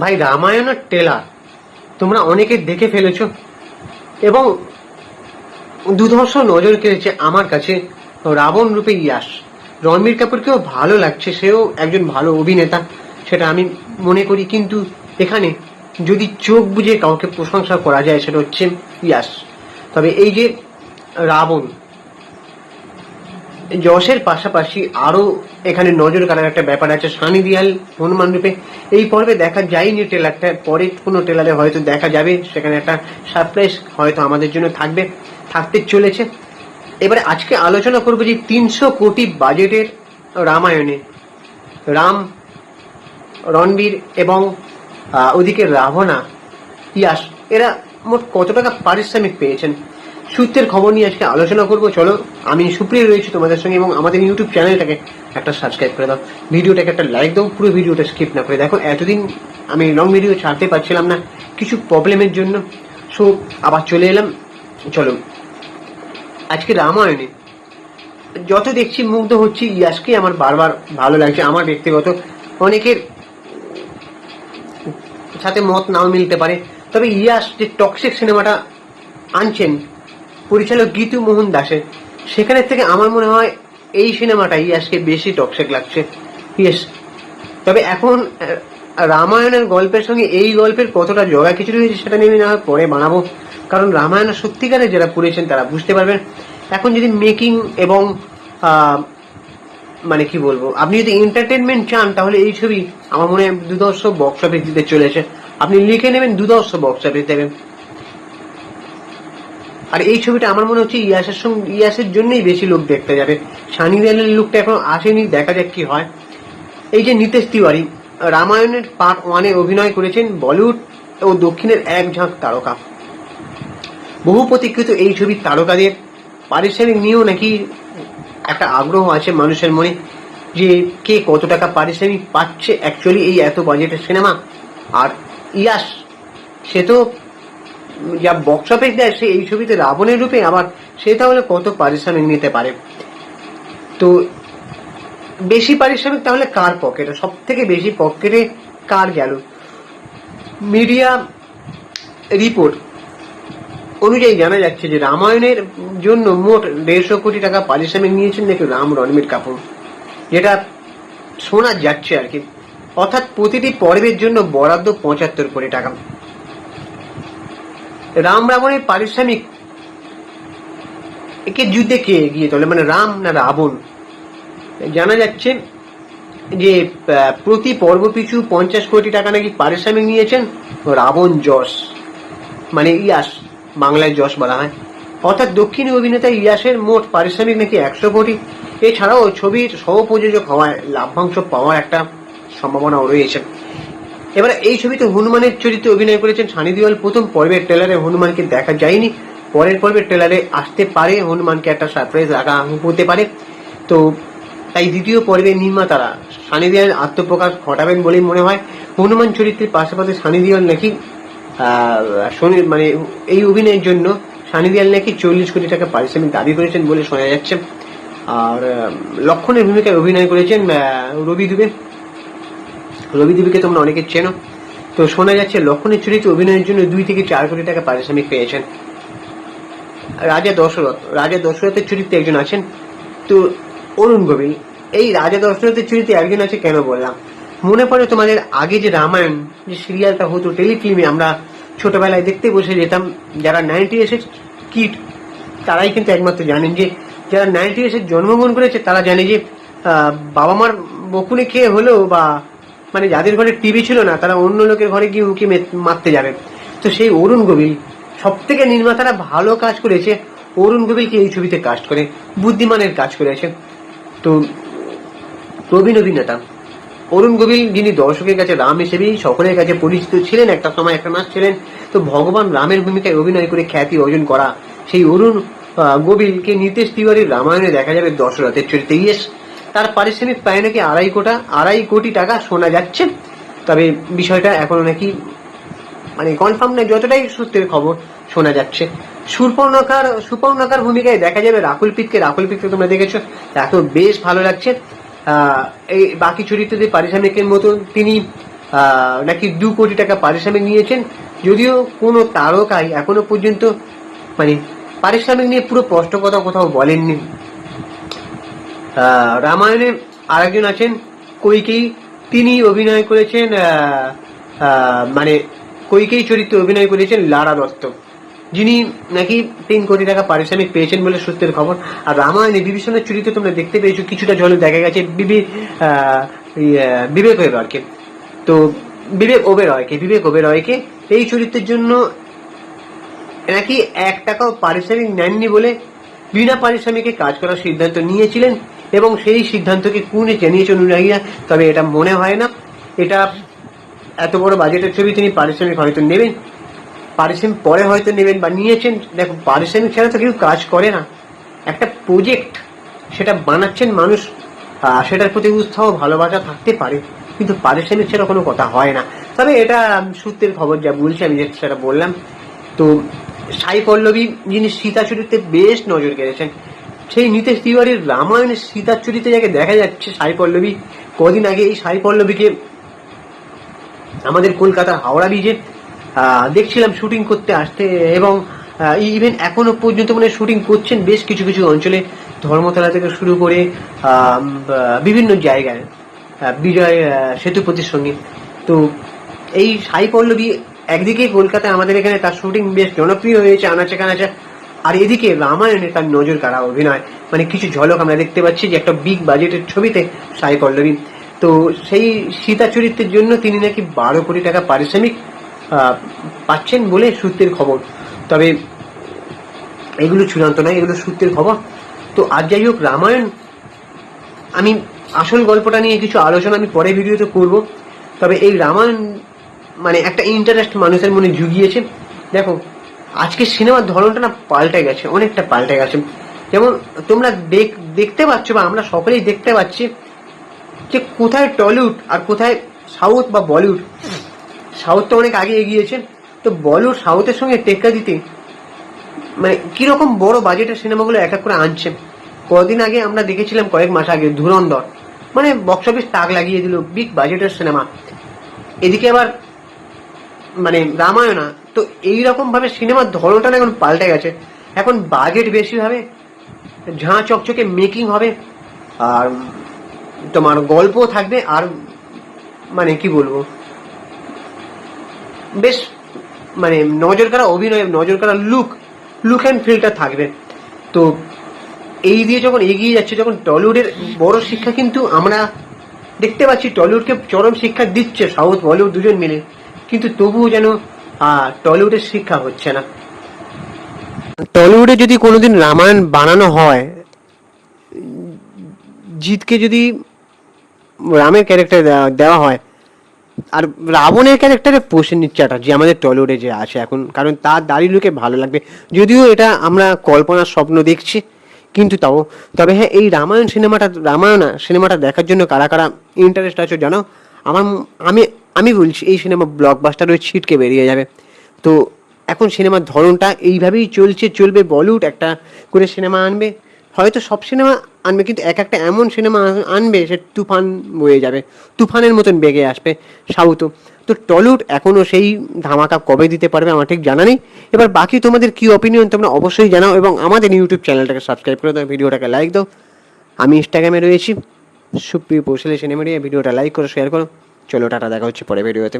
ভাই রামায়ণের ট্রেলার তোমরা অনেকে দেখে ফেলেছো এবং দুধর্ষ নজর কেড়েছে আমার কাছে রাবণ রূপে ইয়াশ। রণবীর কাপুরকেও ভালো লাগছে, সেও একজন ভালো অভিনেতা, সেটা আমি মনে করি। কিন্তু এখানে যদি চোখ বুঝে কাউকে প্রশংসা করা যায় সেটা হচ্ছে ইয়াশ। তবে এই যে রাবণ, যশের পাশাপাশি আরো এখানে নজর কাড়ার একটা ব্যাপার আছে। সানি দিয়াল হনুমান রূপে এই পর্বে দেখা যায়নি ট্রেলারটা, পরে কোনো ট্রেলারে হয়তো দেখা যাবে, সেখানে একটা সারপ্রাইজ হয়তো আমাদের জন্য থাকতে চলেছে। এবারে আজকে আলোচনা করবো যে 300 কোটি বাজেটের রামায়ণে রাম, রণবীর এবং ওদিকে রাবণা, ইয়াশ, এরা মোট কত টাকা পারিশ্রমিক পেয়েছেন। সূত্রের খবর নিয়ে আজকে আলোচনা করবো। চলো, আমি সুপ্রিয় রয়েছি তোমাদের সঙ্গে এবং আমাদের ইউটিউব চ্যানেলটাকে একটা সাবস্ক্রাইব করে দাও, ভিডিওটাকে একটা লাইক দাও, পুরো ভিডিওটা স্কিপ না করে দেখো। এতদিন আমি লং ভিডিও ছাড়তে পারছিলাম না কিছু প্রবলেমের জন্য, সো আবার চলে এলাম। চলো, আজকে রামায়ণে যত দেখছি মুগ্ধ হচ্ছি। ইয়াশকে আমার বারবার ভালো লাগছে, আমার ব্যক্তিগত, অনেকের সাথে মত নাও মিলতে পারে। তবে ইয়াশ যে টক্সিক সিনেমাটা আনছেন পরিচালক গীতু মোহন দাসের, সেখানের থেকে আমার মনে হয় এই সিনেমাটা ইয়াশকে বেশি টক্সিক লাগছে। ইয়েস, তবে এখন রামায়ণের গল্পের সঙ্গে এই গল্পের কতটা জগা কিছু রয়েছে সেটা নিয়ে না হয় পরে বানাবো, কারণ রামায়ণের সত্যিকারে যারা পড়েছেন তারা বুঝতে পারবেন। এখন যদি মেকিং এবং মানে কি বলবো, আপনি যদি এন্টারটেনমেন্ট চান তাহলে এই ছবি আমার মনে হয় দুদর্শ বক্স অফিস দিতে চলেছে। আপনি লিখে নেবেন দুদর্শ বক্স অফিস দেবেন। আর এই ছবিটা আমার মনে হচ্ছে ইয়াসের জন্যই বেশি লোক দেখতে যাবে। সানি দেওয়ালের লুকটা এখন আসেনি, দেখা যাক কি হয়। এই যে নিতেশ তিওয়ারি রামায়ণের পার্ট 1-এ অভিনয় করেছেন বলিউড ও দক্ষিণের এক ঝাঁক তারকা। বহু প্রতীক্ষিত এই ছবির তারকাদের পারিশ্রমিক নিয়েও নাকি একটা আগ্রহ আছে মানুষের মনে, যে কে কত টাকা পারিশ্রমিক পাচ্ছে অ্যাকচুয়ালি এই এত বাজেটের সিনেমা। আর ইয়াশ, সে তো যা বক্স অফিস দেয়, সে এই ছবিতে রাবণের রূপে, আবার সে তাহলে কত পারিশ্রমিক নিতে পারে। তো বেশি পারিশ্রমিক তাহলে কার পকেটে, সব থেকে বেশি পকেটে কার গেল? মিডিয়া রিপোর্ট অনুযায়ী জানা যাচ্ছে যে রামায়ণের জন্য মোট 150 কোটি টাকা পারিশ্রমিক নিয়েছেন নাকি রাম রণবীর কাপুর, যেটা শোনা যাচ্ছে আর কি। অর্থাৎ প্রতিটি পর্বের জন্য বরাদ্দ 75 কোটি টাকা। রাম রাবণের পারিশ্রমিক একে যুদ্ধে কে এগিয়ে চলে, মানে রাম না রাবণ? জানা যাচ্ছে যে প্রতি পর্ব পিছু 50 কোটি টাকা নাকি পারিশ্রমিক নিয়েছেন রাবণ যশ, মানে ইয়াশ, বাংলায় যশ বলা হয়। অর্থাৎ দক্ষিণী অভিনেতা ইয়াশের মোট পারিশ্রমিক নাকি 100 কোটি। এছাড়াও ছবির সহ প্রযোজক হওয়ায় লাভ্যাংশ পাওয়ার একটা সম্ভাবনাও রয়েছে। এবারে এই ছবিতে হনুমানের চরিত্রে অভিনয় করেছেন সানি দেওয়াল। প্রথম পর্বের ট্রেলারে হনুমানকে দেখা যায়নি, পরের পর্বের ট্রেলারে আসতে পারে হনুমানকে একটা সারপ্রাইজ রাখা হতে পারে। তো তাই দ্বিতীয় পর্বের নির্মাতারা সানি দেওয়াল আত্মপ্রকাশ ঘটাবেন বলেই মনে হয়। হনুমান চরিত্রের পাশাপাশি সানি দেওয়াল নাকি মানে এই অভিনয়ের জন্য সানি দেওয়াল নাকি 40 কোটি টাকা পারিশ্রমিক দাবি করেছেন বলে শোনা যাচ্ছে। আর লক্ষণের ভূমিকায় অভিনয় করেছেন রবি দুবেকে তোমরা অনেকে চেনো। তো শোনা যাচ্ছে লক্ষণের চরিত্রে অভিনয়ের জন্য 2 থেকে 4 কোটি টাকা পারিশ্রমিক পেয়েছেন। রাজা দশরথের চরিত্রে একজন আছেন তো অরুণ গোবিল। এই রাজা দশরথের চরিত্রে একজন আছে কেন বললাম, মনে পড়ে তোমাদের আগে যে রামায়ণ যে সিরিয়ালটা হতো টেলিফিল্মে, আমরা ছোটবেলায় দেখতে বসে যেতাম। যারা 90s কিড তারাই কিন্তু একমাত্র জানেন, যে যারা 90s জন্মগ্রহণ করেছে তারা জানে যে বাবা মার বকুনি খেয়ে হলেও, বা মানে যাদের ঘরে টিভি ছিল না তারা অন্য লোকের ঘরে গিয়ে উঁকি মারতে যাবে। তো সেই অরুণ গোবিল, সব থেকে নির্মাতারা ভালো কাজ করেছে অরুণ গোবিলকে এই ছবিতে কাস্ট করে, বুদ্ধিমানের কাজ করেছে। তো প্রবীণ অভিনেতা অরুণ গোবিল, যিনি দর্শকের কাছে রাম হিসেবেই সকলের কাছে পরিচিত ছিলেন, একটা সময় একটা মাস ছিলেন। তো ভগবান রামের ভূমিকায় অভিনয় করে খ্যাতি অর্জন করা সেই অরুণ গোবিলকে নিতেশ তিওয়ারির রামায়ণে দেখা যাবে দশরথের চরিত্রে। ইয়েস, তার পারিশ্রমিক পায় নাকি 2.5 কোটি টাকা শোনা যাচ্ছে। তবে বিষয়টা এখনো নাকি মানে কনফার্ম নয়, যতটাই সূত্রের খবর শোনা যাচ্ছে। সুপর্ণকার ভূমিকায় দেখা যাবে রাকুল পিতকে তোমরা দেখেছো, এত বেশ ভালো লাগছে। এই বাকি চরিত্রদের পারিশ্রমিকের মতো তিনি নাকি 2 কোটি টাকা পারিশ্রমিক নিয়েছেন। যদিও কোনো তারকাই এখনো পর্যন্ত মানে পারিশ্রমিক নিয়ে পুরো স্পষ্ট কথা কোথাও বলেননি। রামায়ণে আরেকজন আছেন কৈকেয়ী, তিনি অভিনয় করেছেন মানে কৈকেয়ী চরিত্রে অভিনয় করেছেন লারা দত্ত, যিনি নাকি 3 কোটি টাকা পারিশ্রমিক পেয়েছেন বলে সূত্রের খবর। আর রামায়ণে বিভীষণের চরিত্রে তোমরা দেখতে পেয়েছো, কিছুটা ঝলক দেখা গেছে বিবেক ওবেরয়কে। তো বিবেক ওবেরয়কে এই চরিত্রের জন্য নাকি 1 টাকাও পারিশ্রমিক নেননি বলে বিনা পারিশ্রমিকে কাজ করার সিদ্ধান্ত নিয়েছিলেন, এবং সেই সিদ্ধান্তকে কুনে জানিয়েছেন অনুরাগীরা। তবে এটা মনে হয় না, এটা এত বড় বাজেটের ছবি তিনি পারিশ্রমিক হয়তো নেবেন, পারিশ্রমিক পরে হয়তো নেবেন বা নিয়েছেন। দেখো, পারিশ্রমিক ছাড়া তো কেউ কাজ করে না। একটা প্রজেক্ট সেটা বানাচ্ছেন মানুষ, সেটার প্রতি উৎসাহ ভালোবাসা থাকতে পারে, কিন্তু পারিশ্রমিক ছাড়া কোনো কথা হয় না। তবে এটা সূত্রের খবর যা বলছে আমি সেটা বললাম। তো সাই পল্লবী, যিনি সীতা চরিত্রে বেশ নজর কেড়েছেন, সেই নীতিশ তিওয়ারির রামায়ণের সীতার চরিত্রে যাকে দেখা যাচ্ছে সাই পল্লবী, কদিন আগে এই সাই পল্লবীকে আমাদের কলকাতার হাওড়া ব্রিজে দেখছিলাম শুটিং করতে আসতে, এবং ইভেন এখনো পর্যন্ত মানে শুটিং করছেন বেশ কিছু কিছু অঞ্চলে, ধর্মতলা থেকে শুরু করে বিভিন্ন জায়গায়, বিজয় সেতুপতির সঙ্গে। তো এই সাই পল্লবী একদিকে কলকাতায় আমাদের এখানে তার শুটিং বেশ জনপ্রিয় হয়েছে আনাচে কানাচে, আর এদিকে রামায়ণে তার নজর কাড়া অভিনয়, মানে কিছু ঝলক আমরা দেখতে পাচ্ছি যে একটা বিগ বাজেটের ছবিতে সাই পল্লবী। তো সেই সীতা চরিত্রের জন্য তিনি নাকি 12 কোটি টাকা পারিশ্রমিক পাচ্ছেন বলে সূত্রের খবর। তবে এগুলো চূড়ান্ত নয়, এগুলো সূত্রের খবর। তো আজ যাই হোক, রামায়ণ, আমি আসল গল্পটা নিয়ে কিছু আলোচনা আমি পরে ভিডিওতে করব। তবে এই রামায়ণ মানে একটা ইন্টারেস্ট মানুষের মনে জুগিয়েছে। দেখো, আজকে সিনেমার ধরনটা না পাল্টে গেছে, অনেকটা পাল্টে গেছে। যেমন তোমরা দেখতে পাচ্ছ, বা আমরা সকলেই দেখতে পাচ্ছি যে কোথায় টলিউড আর কোথায় সাউথ বা বলিউড। সাউথ তো অনেক আগে এগিয়েছে, তো বলিউড সাউথের সঙ্গে টেক্কা দিতে মানে কিরকম বড় বাজেটের সিনেমাগুলো এক এক করে আনছে। কদিন আগে আমরা দেখেছিলাম, কয়েক মাস আগে, ধুরন্ধর, মানে বক্স অফিস তাক লাগিয়ে দিল, বিগ বাজেটের সিনেমা। এদিকে আবার মানে রামায়ণা। তো এইরকম ভাবে সিনেমার ধরনটা না এখন পাল্টে গেছে। এখন বাজেট বেশি হবে, ঝাঁ চকচকে মেকিং হবে, আর তোমার গল্প থাকবে, আর মানে কি বলবো, বেশ মানে নজর কাড়া অভিনয়, নজর কাড়া লুক অ্যান্ড ফিলটা থাকবে। তো এই দিয়ে যখন এগিয়ে যাচ্ছে, যখন টলিউডের বড় শিক্ষা কিন্তু আমরা দেখতে পাচ্ছি, টলিউডকে চরম শিক্ষা দিচ্ছে সাউথ বলিউড দুজন মিলে, কিন্তু তবুও যেন টলিউডের শিক্ষা হচ্ছে না। টলিউডে যদি কোনোদিন রামায়ণ বানানো হয়, জিতকে যদি রামের ক্যারেক্টার দেওয়া হয়, আর রাবণের ক্যারেক্টারে প্রসেনজিৎ চ্যাটার্জি আমাদের টলিউডে যে আছে এখন, কারণ তার দাড়ি লুকে ভালো লাগবে। যদিও এটা আমরা কল্পনার স্বপ্ন দেখছি, কিন্তু তাও। তবে হ্যাঁ, এই রামায়ণ সিনেমাটা দেখার জন্য কারা কারা ইন্টারেস্ট আছে জানো? আমি বলছি, এই সিনেমা ব্লকবাস্টার হয়ে ছিটকে বেরিয়ে যাবে। তো এখন সিনেমার ধরনটা এইভাবেই চলবে। বলিউড একটা করে সিনেমা আনবে, হয়তো সব সিনেমা আনবে, কিন্তু এক একটা এমন সিনেমা আনবে সে তুফান বয়ে যাবে, তুফানের মতন বেগে আসবে সাউথও। তো টলিউড এখনও সেই ধামাকা কবে দিতে পারবে আমার ঠিক জানা নেই। এবার বাকি তোমাদের কি অপিনিয়ন তোমরা অবশ্যই জানাও, এবং আমাদের ইউটিউব চ্যানেলটাকে সাবস্ক্রাইব করে দাও, ভিডিওটাকে লাইক দাও। আমি ইনস্টাগ্রামে রয়েছি সুপ্রিয় পৌঁছলে সিনেমা, ভিডিওটা লাইক করো, শেয়ার করো। চলো টাটা, দেখা হচ্ছে পরে ভিডিওতে।